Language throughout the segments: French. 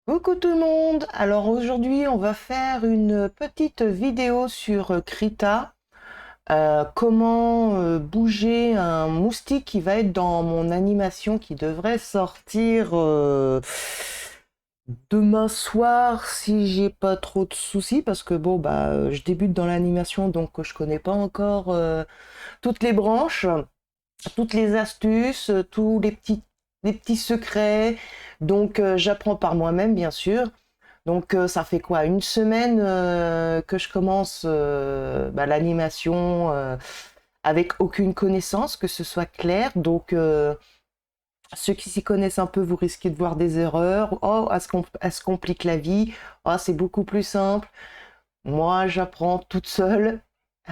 Coucou tout le monde! Alors aujourd'hui on va faire une petite vidéo sur Krita, comment bouger un moustique qui va être dans mon animation qui devrait sortir demain soir si j'ai pas trop de soucis parce que bon bah je débute dans l'animation donc je connais pas encore toutes les branches, toutes les astuces, tous les petits secrets donc j'apprends par moi-même bien sûr. Donc ça fait quoi? Une semaine que je commence l'animation avec aucune connaissance, que ce soit clair. Donc ceux qui s'y connaissent un peu, vous risquez de voir des erreurs. Oh, elle se complique la vie. Oh, c'est beaucoup plus simple. Moi, j'apprends toute seule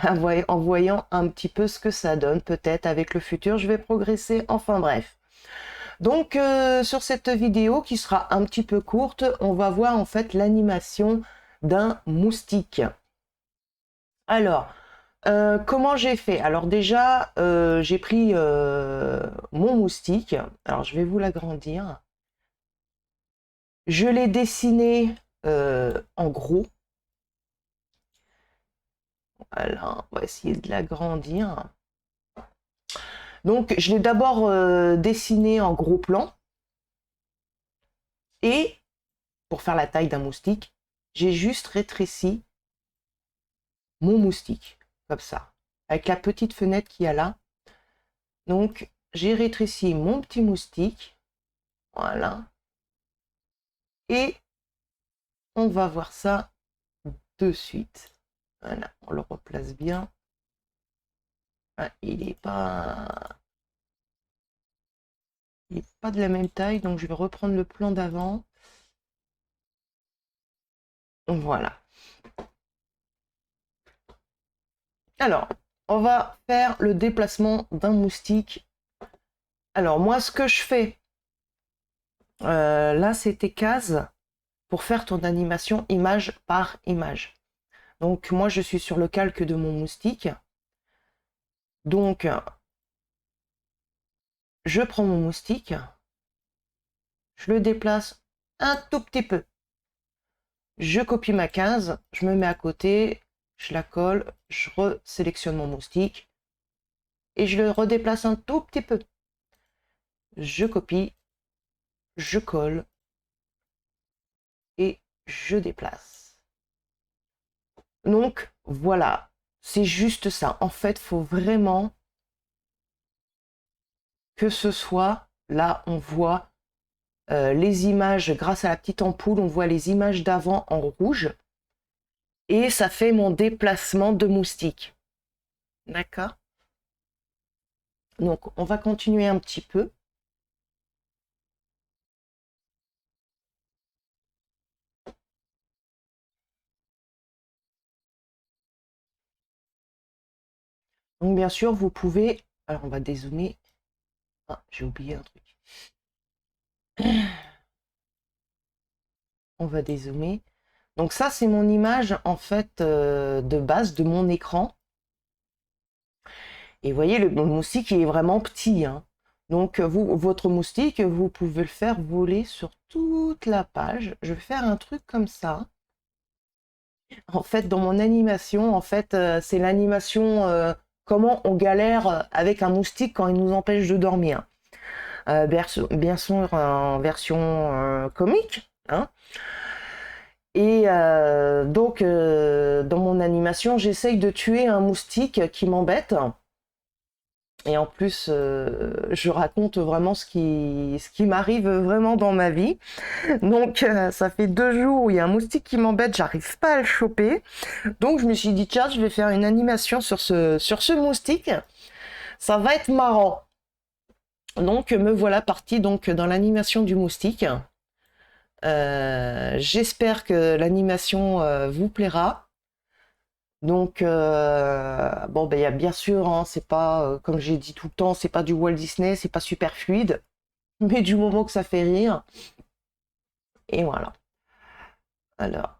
en voyant un petit peu ce que ça donne. Peut-être avec le futur, je vais progresser. Enfin bref. Donc sur cette vidéo qui sera un petit peu courte, on va voir en fait l'animation d'un moustique. Alors, comment j'ai fait? Alors déjà, j'ai pris mon moustique. Alors je vais vous l'agrandir. Je l'ai dessiné en gros. Voilà, on va essayer de l'agrandir. Donc je l'ai d'abord dessiné en gros plan. Et pour faire la taille d'un moustique, j'ai juste rétréci mon moustique, comme ça, avec la petite fenêtre qu'il y a là. Donc, j'ai rétréci mon petit moustique, voilà, et on va voir ça de suite. Voilà, on le replace bien. Ah, il est pas de la même taille, donc je vais reprendre le plan d'avant. Voilà. Alors, on va faire le déplacement d'un moustique. Alors, moi, ce que je fais, là, c'était case pour faire ton animation image par image. Donc moi je suis sur le calque de mon moustique. Donc je prends mon moustique, je le déplace un tout petit peu. Je copie ma case, je me mets à côté, je la colle, je resélectionne mon moustique et je le redéplace un tout petit peu. Je copie, je colle et je déplace. Donc voilà, c'est juste ça. En fait, il faut vraiment que ce soit, là on voit les images, grâce à la petite ampoule, on voit les images d'avant en rouge. Et ça fait mon déplacement de moustique. D'accord? Donc, on va continuer un petit peu. Donc, bien sûr, vous pouvez... Alors, on va dézoomer. Ah, j'ai oublié un truc. On va dézoomer. Donc, ça, c'est mon image, en fait, de base de mon écran. Et vous voyez, le moustique, il est vraiment petit, hein. Donc, votre moustique, vous pouvez le faire voler sur toute la page. Je vais faire un truc comme ça. En fait, dans mon animation, en fait, c'est l'animation comment on galère avec un moustique quand il nous empêche de dormir. Bien sûr, en version comique, hein. Et donc, dans mon animation, j'essaye de tuer un moustique qui m'embête. Et en plus, je raconte vraiment ce qui m'arrive vraiment dans ma vie. Donc, ça fait 2 jours où il y a un moustique qui m'embête, j'arrive pas à le choper. Donc je me suis dit, tiens, je vais faire une animation sur ce moustique. Ça va être marrant. Donc me voilà partie donc dans l'animation du moustique. J'espère que l'animation vous plaira. Donc bon ben il y a bien sûr, hein, c'est pas comme j'ai dit tout le temps, c'est pas du Walt Disney, c'est pas super fluide, mais du moment que ça fait rire. Et voilà. Alors,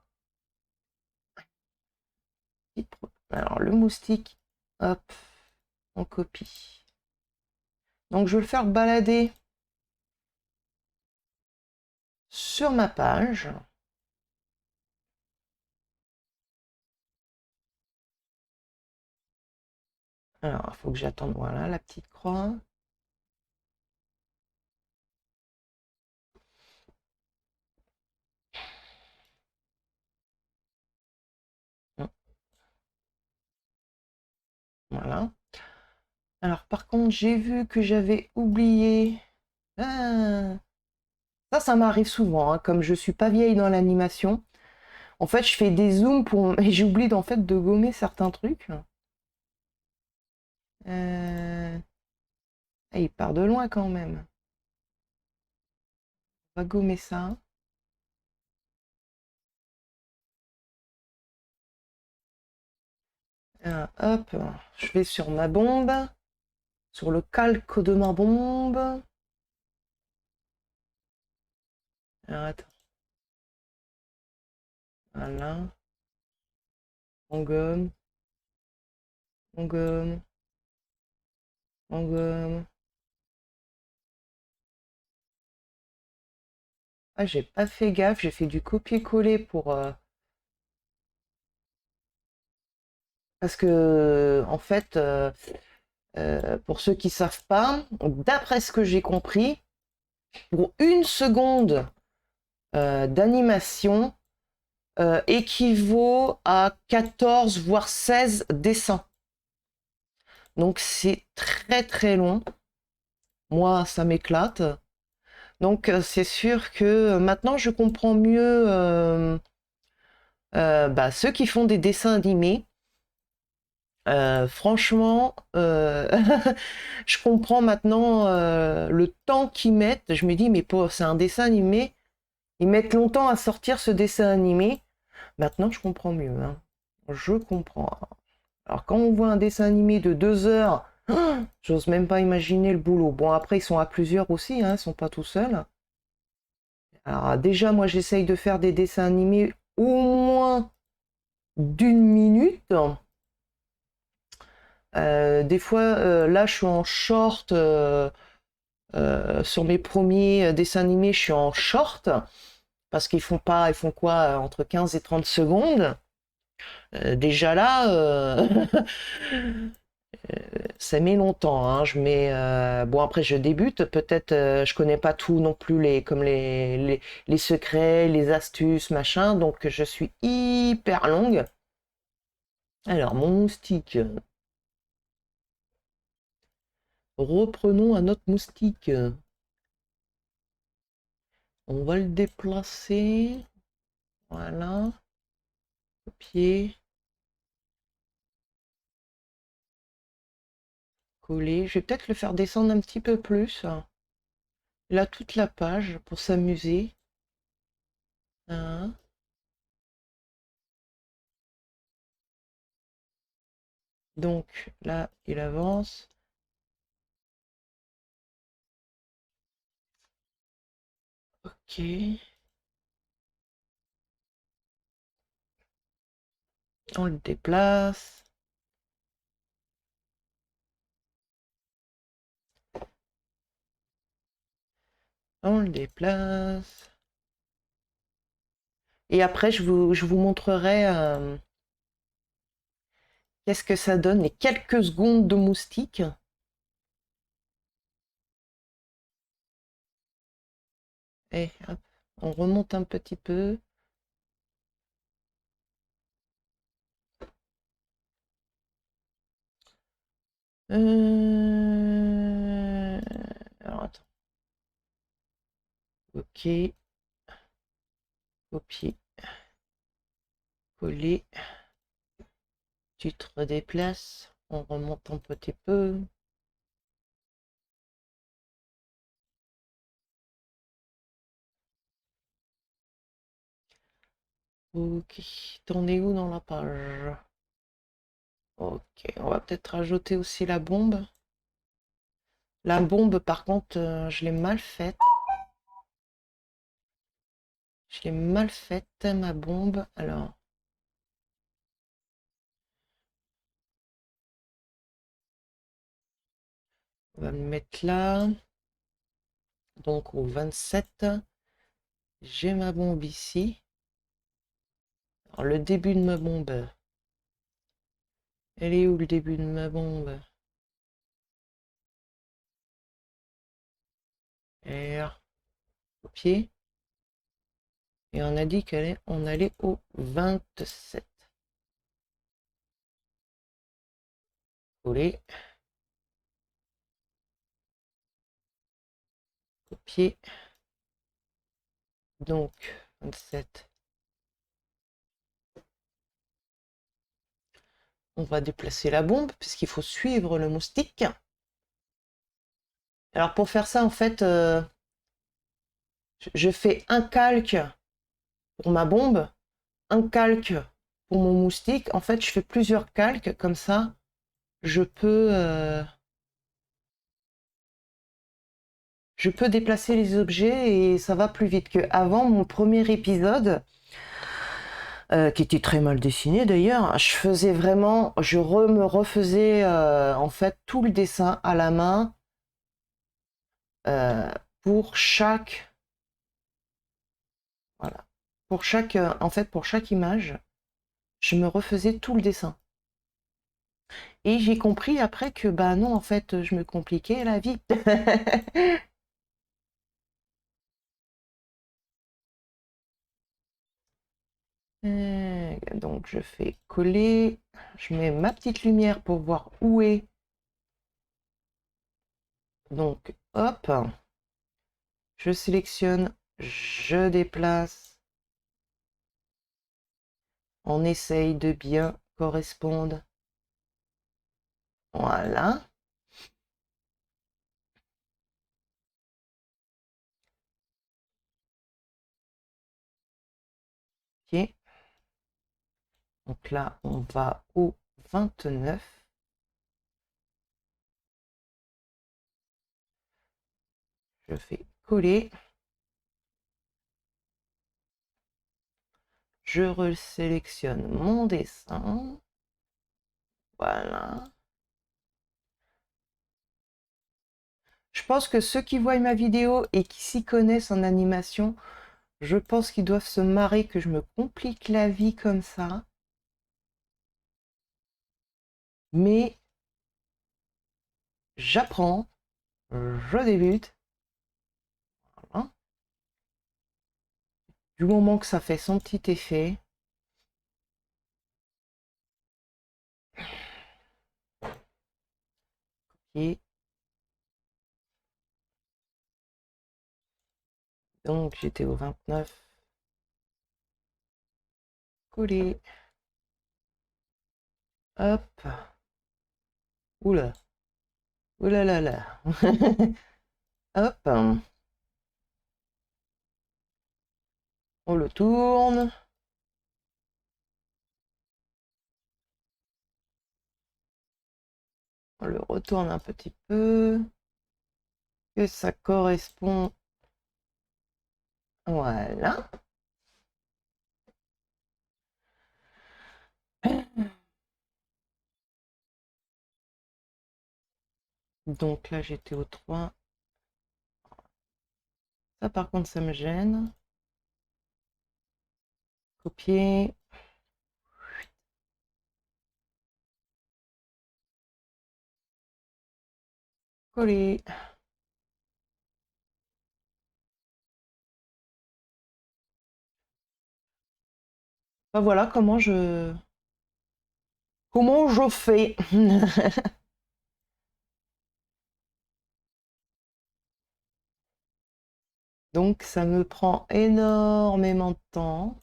alors le moustique, hop, on copie. Donc je vais le faire balader sur ma page. Alors, il faut que j'attende, voilà, la petite croix. Voilà. Alors, par contre, j'ai vu que j'avais oublié. Ah, ça m'arrive souvent, hein, comme je suis pas vieille dans l'animation. En fait, je fais des zooms pour et j'oublie en fait de gommer certains trucs. Ah, il part de loin quand même. On va gommer ça. Hop, je vais sur ma bombe, sur le calque de ma bombe. Alors, attends. Voilà. On gomme, on gomme, on gomme. Ah, j'ai pas fait gaffe, j'ai fait du copier-coller pour parce que en fait, pour ceux qui savent pas, d'après ce que j'ai compris, pour une seconde d'animation équivaut à 14 voire 16 dessins. Donc c'est très très long. Moi, ça m'éclate. Donc c'est sûr que maintenant je comprends mieux ceux qui font des dessins animés. Franchement, je comprends maintenant le temps qu'ils mettent. Je me dis, mais c'est un dessin animé. Ils mettent longtemps à sortir ce dessin animé. Maintenant, je comprends mieux, hein. Je comprends. Alors, quand on voit un dessin animé de 2 heures, j'ose même pas imaginer le boulot. Bon, après, ils sont à plusieurs aussi, hein, ils sont pas tout seuls. Alors, déjà, moi, j'essaye de faire des dessins animés au moins d'1 minute. Des fois, là, je suis en short. Sur mes premiers dessins animés, je suis en short. Parce qu'ils font pas, ils font quoi, entre 15 et 30 secondes. Déjà là, ça met longtemps, hein. Je mets, bon après je débute, peut-être je connais pas tout non plus comme les secrets, les astuces, machin, donc je suis hyper longue. Alors mon moustique, reprenons à notre moustique. On va le déplacer, voilà, copier, coller. Je vais peut-être le faire descendre un petit peu plus. Là toute la page pour s'amuser. Hein. Donc là, il avance. Ok. On le déplace. On le déplace. Et après, je vous montrerai qu'est-ce que ça donne, les quelques secondes de moustique. Et hop, on remonte un petit peu. Alors attends. Ok. Copier. Coller. Tu te redéplaces. On remonte un petit peu. Ok. T'en es où dans la page? Ok. On va peut-être rajouter aussi la bombe. La bombe, par contre, je l'ai mal faite. Je l'ai mal faite, ma bombe. Alors, on va me mettre là. Donc au 27. J'ai ma bombe ici. Alors, le début de ma bombe. Elle est où le début de ma bombe? R, copier. Et on a dit qu'on allait au 27. Coller. Copier. Donc, 27. On va déplacer la bombe puisqu'il faut suivre le moustique. Alors pour faire ça, en fait, je fais un calque pour ma bombe, un calque pour mon moustique. En fait, je fais plusieurs calques comme ça. Je peux déplacer les objets et ça va plus vite qu'avant mon premier épisode, qui était très mal dessiné d'ailleurs. Je me refaisais en fait tout le dessin à la main euh, pour chaque, voilà, en fait pour chaque image, je me refaisais tout le dessin. Et j'ai compris après que bah non, en fait, je me compliquais la vie. Donc je fais coller, je mets ma petite lumière pour voir où est. Donc hop, je sélectionne, je déplace, on essaye de bien correspondre. Voilà. Ok. Donc là, on va au 29. Je fais coller. Je resélectionne mon dessin. Voilà. Je pense que ceux qui voient ma vidéo et qui s'y connaissent en animation, je pense qu'ils doivent se marrer que je me complique la vie comme ça. Mais j'apprends, je débute. Voilà. Du moment que ça fait son petit effet. Et donc j'étais au 29. Coller. Hop. Oula. Oula là là. Hop. On le tourne. On le retourne un petit peu. Que ça correspond. Voilà. Donc là, j'étais au 3. Ça, par contre, ça me gêne. Copier. Coller. Ben voilà comment je fais. Donc ça me prend énormément de temps.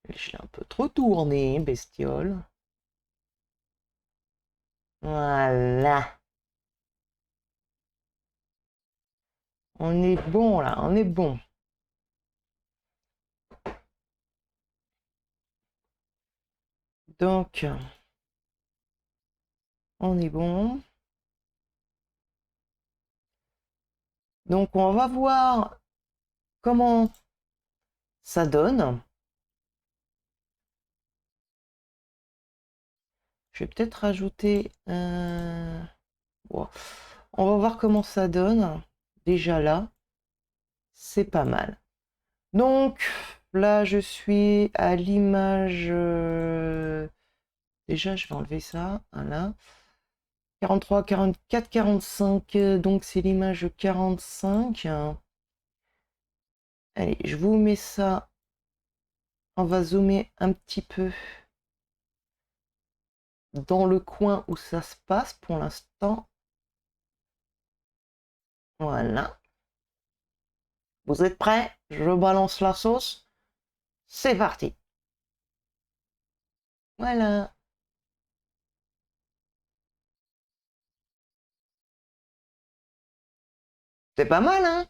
Je l'ai un peu trop tourné, bestiole. Voilà. On est bon là, on est bon. Donc, on est bon. Donc, on va voir comment ça donne. Je vais peut-être rajouter bon. on va voir comment ça donne. Déjà là, c'est pas mal. Donc là, je suis à l'image... Déjà, je vais enlever ça. Voilà. 43, 44, 45. Donc c'est l'image 45. Allez, je vous mets ça. On va zoomer un petit peu dans le coin où ça se passe pour l'instant. Voilà. Vous êtes prêts? Je balance la sauce. C'est parti. Voilà. C'est pas mal, hein?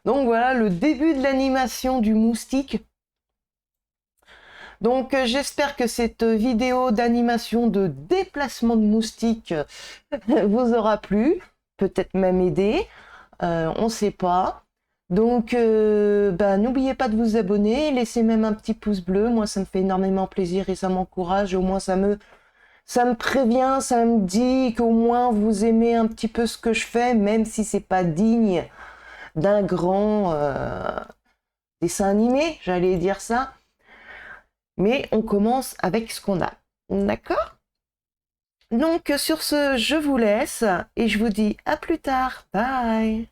Donc voilà le début de l'animation du moustique. Donc j'espère que cette vidéo d'animation de déplacement de moustique vous aura plu, peut-être même aidé, on ne sait pas. Donc n'oubliez pas de vous abonner, laissez même un petit pouce bleu, moi ça me fait énormément plaisir et ça m'encourage, au moins ça me prévient, ça me dit qu'au moins vous aimez un petit peu ce que je fais, même si c'est pas digne d'un grand dessin animé, j'allais dire ça. Mais on commence avec ce qu'on a. D'accord? Donc sur ce, je vous laisse et je vous dis à plus tard. Bye!